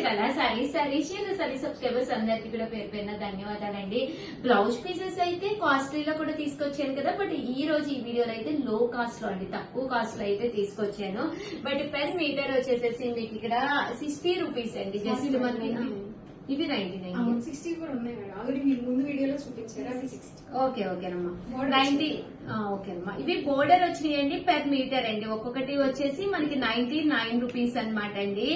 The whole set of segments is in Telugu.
చీరాల సారీస్ సబ్స్క్రైబర్స్ అందరికి కూడా పేరు పేరున ధన్యవాదాలండి. బ్లౌజ్ పీసెస్ అయితే కాస్ట్లీలో కూడా తీసుకొచ్చాను కదా, బట్ ఈ రోజు ఈ వీడియోలో అయితే లో కాస్ట్ లో అండి, తక్కువ కాస్ట్ లో అయితే తీసుకొచ్చాను. బట్ పెర్ మీటర్ వచ్చేసేసి మీకు ఇక్కడ 60 రూపీస్ అండి. జస్ట్ మనకి ఇవి 99, 60 కూడా ఉన్నాయి మేడం. ఆల్రెడీ మీరు ముందు వీడియోలో చూపించారు. అది 60. ఓకేనమ్మా 90. ఓకేనమ్మా, ఇవి బోర్డర్ వచ్చినాయండి. పెర్ మీటర్ అండి, ఒక్కొక్కటి వచ్చేసి మనకి 99 రూపీస్ అనమాట అండి.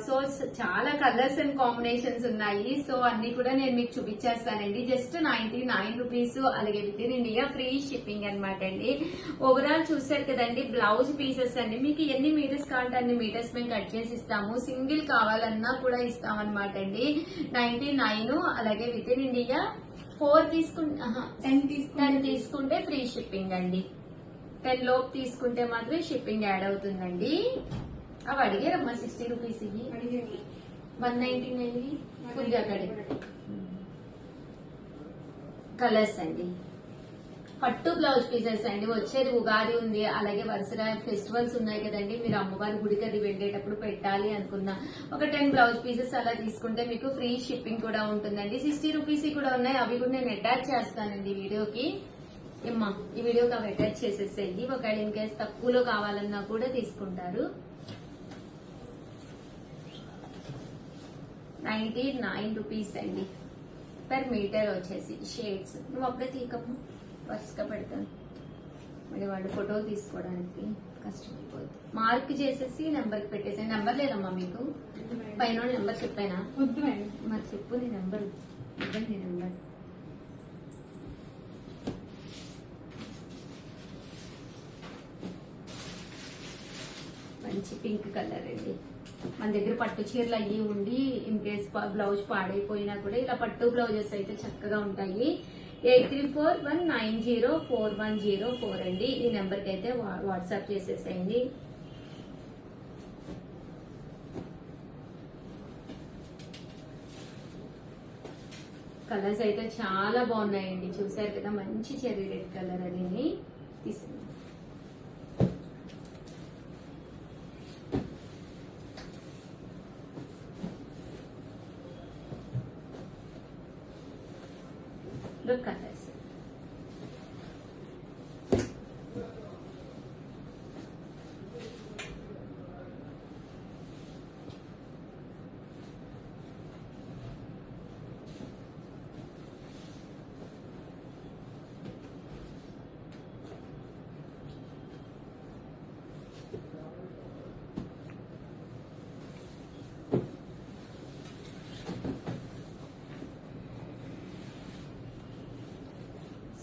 సో చాలా కలర్స్ అండ్ కాంబినేషన్స్ ఉన్నాయి. సో అన్ని కూడా నేను మీకు చూపించేస్తానండి. జస్ట్ 99 రూపీస్, అలాగే with in India free shipping అనమాట అండి. ఓవరాల్ చూసారు కదండి, బ్లౌజ్ పీసెస్ అండి. మీకు ఎన్ని మీటర్స్ కావాలంటే అన్ని మీటర్స్ మేము కట్ చేసి ఇస్తాము. సింగిల్ కావాలన్నా కూడా ఇస్తాం అనమాట అండి. 99, అలాగే విత్ ఇన్ ఇండియా 10 తీసుకుంటే ఫ్రీ షిప్పింగ్ అండి. 10 లోపు తీసుకుంటే మాత్రం షిప్పింగ్ యాడ్ అవుతుందండి. అవి అడిగారమ్మా 60 రూపీస్, ఇవి 199 ఫుల్ జాకెట్ కలర్స్ అండి. పట్టు బ్లౌజ్ పీసెస్ అండి. వచ్చేది ఉగాది ఉంది, అలాగే వరుసగా ఫెస్టివల్స్ ఉన్నాయి కదండి. మీరు అమ్మవారి గుడికి అది వెళ్ళేటప్పుడు పెట్టాలి అనుకున్నా ఒక 10 బ్లౌజ్ పీసెస్ అలా తీసుకుంటే మీకు ఫ్రీ షిప్పింగ్ కూడా ఉంటుందండి. 60 రూపీస్ కూడా ఉన్నాయి, అవి కూడా నేను అటాచ్ చేస్తానండి వీడియోకి. ఏమ్మా ఈ వీడియోకి అవి అటాచ్ చేసేసేయండి. ఒకవేళ ఇన్ కేసు తక్కువలో కావాలన్నా కూడా తీసుకుంటారు. 99 రూపీస్ అండి పర్ మీటర్ వచ్చేసి. షేడ్స్ నువ్వు అప్పుడే తీకమ్మా, వరుసగా పెడతాను, మళ్ళీ వాళ్ళు ఫోటో తీసుకోవడానికి కష్టమైపోతుంది. మార్క్ చేసేసి నెంబర్ పెట్టేసి. నెంబర్ లేదమ్మా మీకు? పైన నెంబర్ చెప్పానా? మరి చెప్పు నీ నెంబర్, ఇవ్వండి నెంబర్. మంచి పింక్ కలర్ అండి. మన దగ్గర పట్టు చీరలు అయ్యి ఉండి ఇన్ కేస్ బ్లౌజ్ పాడైపోయినా కూడా ఇలా పట్టు బ్లౌజెస్ అయితే చక్కగా ఉంటాయి. 8341904104 అండి. ఈ నెంబర్ కి అయితే వాట్సాప్ చేసేసేయండి. కలర్స్ అయితే చాలా బాగున్నాయండి. చూసారు కదా, మంచి చెర్రీ రెడ్ కలర్ అని తీసుకుందాం. కలర్స్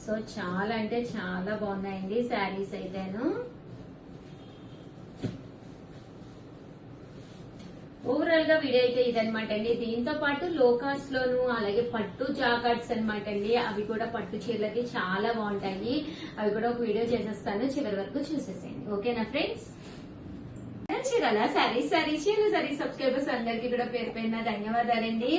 సో చాలా అంటే చాలా బాగున్నాయండి శారీస్ అయితేను. ఓవరాల్ గా వీడియో అయితే ఇదనమాట అండి. దీంతో పాటు లో కాస్ట్ లోను అలాగే పట్టు జాకెట్స్ అనమాట అండి. అవి కూడా పట్టు చీరలకి చాలా బాగుంటాయి. అవి కూడా ఒక వీడియో చేసేస్తాను, చివరి వరకు చూసేసేయండి. ఓకేనా ఫ్రెండ్స్? చీరాల సారీస్ సబ్స్క్రైబర్స్ అందరికి కూడా పేరు పేరున ధన్యవాదాలండి.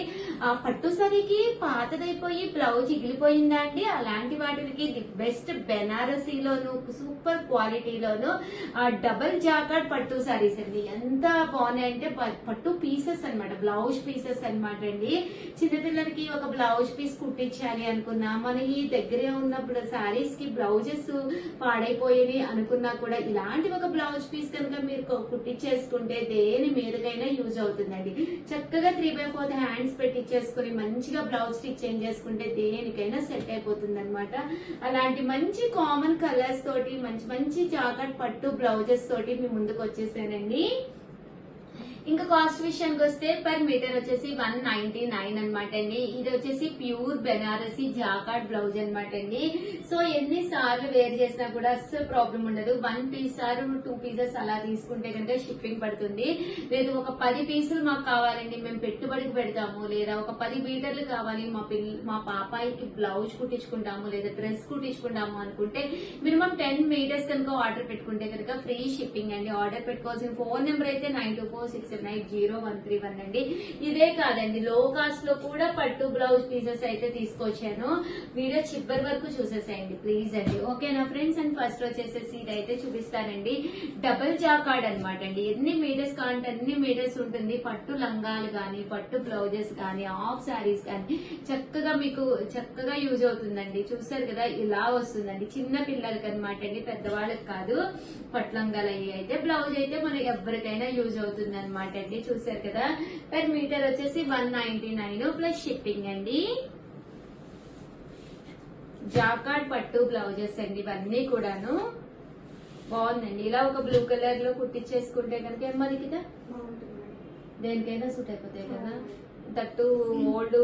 పట్టు సారీకి పాతదైపోయి బ్లౌజ్ ఇగిలిపోయిందా అండి? అలాంటి వాటికి ది బెస్ట్ బెనారసీలోను సూపర్ క్వాలిటీలోను డబుల్ జాకెట్ పట్టు సారీస్ అండి. ఎంత బాగున్నాయంటే పట్టు పీసెస్ అనమాట, బ్లౌజ్ పీసెస్ అనమాట అండి. చిన్నపిల్లలకి ఒక బ్లౌజ్ పీస్ కుట్టించాలి అనుకున్నా, మన ఈ దగ్గరే ఉన్న సారీస్ కి బ్లౌజెస్ పాడైపోయేవి అనుకున్నా కూడా ఇలాంటి ఒక బ్లౌజ్ పీస్ కనుక మీరు కుట్టించేసుకుంటే దేని మీదకైనా యూజ్ అవుతుందండి. చక్కగా 3/4 హ్యాండ్స్ పెట్టించేసుకుని మంచిగా బ్లౌజ్ స్టిచ్ చేసుకుంటే దేనికైనా సెట్ అయిపోతుంది అనమాట. అలాంటి మంచి కామన్ కలర్స్ తోటి మంచి మంచి జాకెట్ పట్టు బ్లౌజెస్ తోటి మీ ముందుకు వచ్చేసానండి. ఇంకా కాస్ట్ విషయానికి వస్తే పర్ మీటర్ వచ్చేసి 199 అనమాట అండి. ఇది వచ్చేసి ప్యూర్ బెనారసీ జాకాట్ బ్లౌజ్ అనమాట అండి. సో ఎన్ని సార్లు వేర్ చేసినా కూడా అస్సలు ప్రాబ్లం ఉండదు. 1 పీస్ ఆర్ 2 పీసెస్ అలా తీసుకుంటే కనుక షిప్పింగ్ పడుతుంది. లేదు ఒక 10 పీసులు మాకు కావాలండి, మేము పెట్టుబడికి పెడతాము, లేదా ఒక 10 మీటర్లు కావాలి, మా పాపాయికి బ్లౌజ్ కుట్టించుకుంటాము లేదా డ్రెస్ కుట్టించుకుంటాము అనుకుంటే మినిమం 10 మీటర్స్ కనుక ఆర్డర్ పెట్టుకుంటే కనుక ఫ్రీ షిప్పింగ్ అండి. ఆర్డర్ పెట్టుకోవాల్సిన ఫోన్ నెంబర్ అయితే 92467 9446780131 అండి. ఇదే కాదండి, లో కాస్ట్ లో కూడా పట్టు బ్లౌజ్ పీసెస్ అయితే తీసుకొచ్చాను. వీడియో చివరి వరకు చూసేసేయండి ప్లీజ్ అండి. ఓకేనా ఫ్రెండ్స్? అండ్ ఫస్ట్ వచ్చేసేసి ఇదైతే చూపిస్తానండి. డబుల్ జాకార్డ్ అనమాట అండి. ఎన్ని మీటర్స్ కావాలంటే అన్ని మీటర్స్ ఉంటుంది. పట్టు లంగాలు గానీ, పట్టు బ్లౌజెస్ గానీ, హాఫ్ శారీస్ కానీ చక్కగా మీకు చక్కగా యూజ్ అవుతుందండి. చూసారు కదా, ఇలా వస్తుందండి. చిన్న పిల్లలకి అనమాట అండి, పెద్దవాళ్ళకి కాదు. పట్టు లంగాలు అయ్యి అయితే బ్లౌజ్ అయితే మన ఎవరికైనా యూజ్ అవుతుంది అనమాట అండి. చూసారు కదా, పర్ మీటర్ వచ్చేసి 199 ప్లస్ షిప్పింగ్ అండి. జాకార్డ్ పట్టు బ్లౌజెస్ అండి ఇవన్నీ కూడాను. బాగుందండి. ఇలా ఒక బ్లూ కలర్ లో కుట్టించేసుకుంటే కనుక మనకి బాగుంటుంది మేడం. దేనికైనా సూట్ అయిపోతాయి కదా. దట్టు ఓల్డ్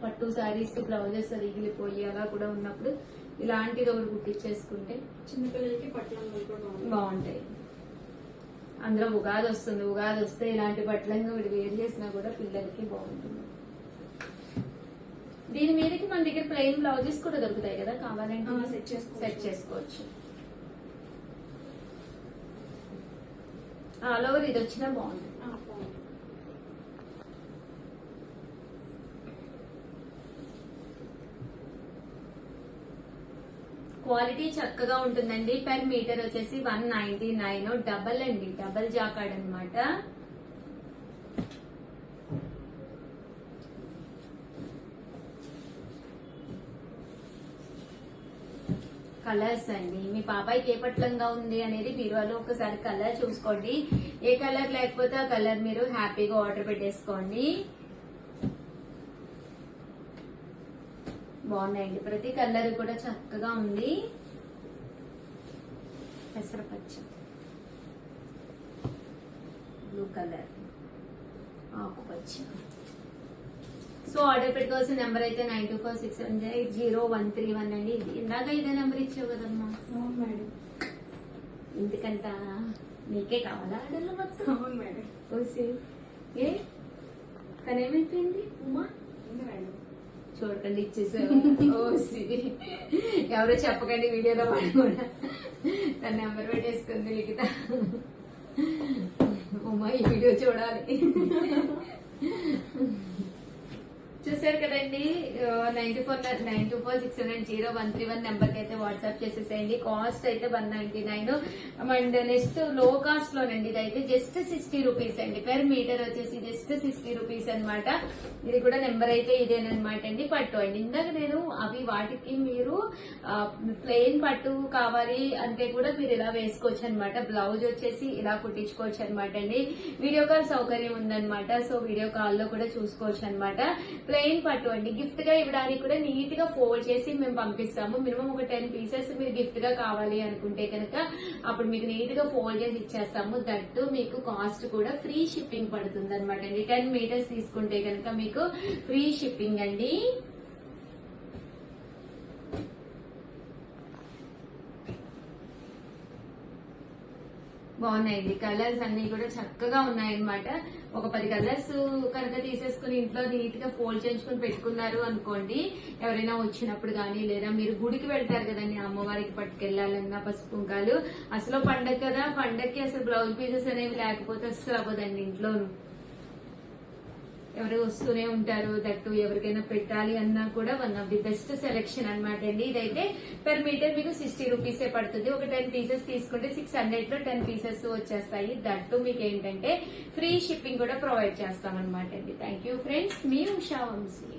పట్టు శారీస్ బ్లౌజెస్ రిగిలిపోయి అలా కూడా ఉన్నప్పుడు ఇలాంటిది ఒకటి కుట్టించేసుకుంటే చిన్నపిల్లలకి పట్లంగా కూడా బాగుంటుంది. బాగుంటాయి. అందులో ఉగాది వస్తుంది. ఉగాది వస్తే ఇలాంటి బట్టలను ఒకటి వేరు చేసినా కూడా పిల్లలకి బాగుంటుంది. దీని మీదకి మన దగ్గర ప్లెయిన్ బ్లౌజెస్ కూడా దొరుకుతాయి కదా, కావాలంటే సెట్ చేసుకోవచ్చు. ఆల్ ఓవర్ ఇది వచ్చినా బాగుంటుంది. క్వాలిటీ చక్కగా ఉంటుందండి. పర్ మీటర్ వచ్చేసి 199. డబల్ అండి, డబల్ జాకార్డ్ అనమాట. కలర్స్ అండి, మీ పాపాయికి ఏ పట్లంగా ఉంది అనేది బీరువాలో ఒకసారి కలర్ చూసుకోండి. ఏ కలర్ లేకపోతే ఆ కలర్ మీరు హ్యాపీగా ఆర్డర్ పెట్టేసుకోండి. బాగున్నాయండి, ప్రతి కలర్ కూడా చక్కగా ఉంది. పెసరపచ్చ, బ్లూ కలర్, ఆకుపచ్చ. సో ఆర్డర్ పెట్టుకోవాల్సిన నెంబర్ అయితే 9246780131 అండి. ఇది ఇందాక ఇదే నెంబర్ ఇచ్చావు కదమ్మా. అవును మేడం. ఎందుకంట నీకే కావాలా ఆర్డర్లు మొత్తం? అవును మేడం. ఓసి ఏ తనేమైపోయింది ఉమా? ఉంది మేడం. చూడకండి ఇచ్చేసారు. ఓసి ఎవరో చెప్పకండి వీడియోలో వాడు కూడా తన నెంబర్ పెట్టేసుకుంది లిఖిత. ఉమా ఈ వీడియో చూడాలి. చూసారు కదండి, 9446780131 నెంబర్ కి అయితే వాట్సాప్ చేసేసేయండి. కాస్ట్ అయితే 199. అండ్ నెక్స్ట్ లో కాస్ట్ లోనండి, ఇదైతే జస్ట్ 60 రూపీస్ అండి. పర్ మీటర్ వచ్చేసి జస్ట్ 60 రూపీస్ అనమాట. ఇది కూడా నెంబర్ అయితే ఇదేనమాట అండి. పట్టు అండి, ఇందాక నేను అవి వాటికి మీరు ప్లెయిన్ పట్టు కావాలి అంటే కూడా మీరు ఇలా వేసుకోవచ్చు అనమాట. బ్లౌజ్ వచ్చేసి ఇలా కుట్టించుకోవచ్చు అనమాట అండి. వీడియో కాల్ సౌకర్యం ఉందన్నమాట. సో వీడియో కాల్ లో కూడా చూసుకోవచ్చు అనమాట. ప్లెయిన్ పట్టు అండి, గిఫ్ట్ గా ఇవ్వడానికి కూడా నీట్ గా ఫోల్డ్ చేసి మేము పంపిస్తాము. మినిమం ఒక 10 పీసెస్ మీరు గిఫ్ట్ గా కావాలి అనుకుంటే కనుక అప్పుడు మీకు నీట్ గా ఫోల్డ్ చేసి ఇచ్చేస్తాము. దట్టు మీకు కాస్ట్ కూడా ఫ్రీ షిప్పింగ్ పడుతుంది అనమాట అండి. 10 మీటర్స్ తీసుకుంటే కనుక మీకు ఫ్రీ షిప్పింగ్ అండి. బాగున్నాయండి, కలర్స్ అన్ని కూడా చక్కగా ఉన్నాయన్నమాట. ఒక 10 కలర్స్ కనుక తీసేసుకుని ఇంట్లో నీట్ గా ఫోల్డ్ చేయించుకుని పెట్టుకున్నారు అనుకోండి, ఎవరైనా వచ్చినప్పుడు కానీ, లేదా మీరు గుడికి వెళ్తారు కదండి అమ్మవారికి పట్టుకెళ్లాలన్నా పసుపు కుంకాలు. అసలు పండగ కదా, పండగకి అసలు బ్లౌజ్ పీసెస్ అనేవి లేకపోతే అసలు అవ్వదండి. ఇంట్లోనూ ఎవరు వస్తూనే ఉంటారు. దట్టు ఎవరికైనా పెట్టాలి అన్నా కూడా one of the best selection అనమాట అండి. ఇదైతే పర్ మీటర్ మీకు 60 రూపీసే పడుతుంది. ఒక 10 పీసెస్ తీసుకుంటే 600 లో 10 పీసెస్ వచ్చేస్తాయి. దట్టు మీకు ఏంటంటే ఫ్రీ షిప్పింగ్ కూడా ప్రొవైడ్ చేస్తాం అనమాట అండి. థ్యాంక్ యూ ఫ్రెండ్స్, మీ ఉషా వంశీ.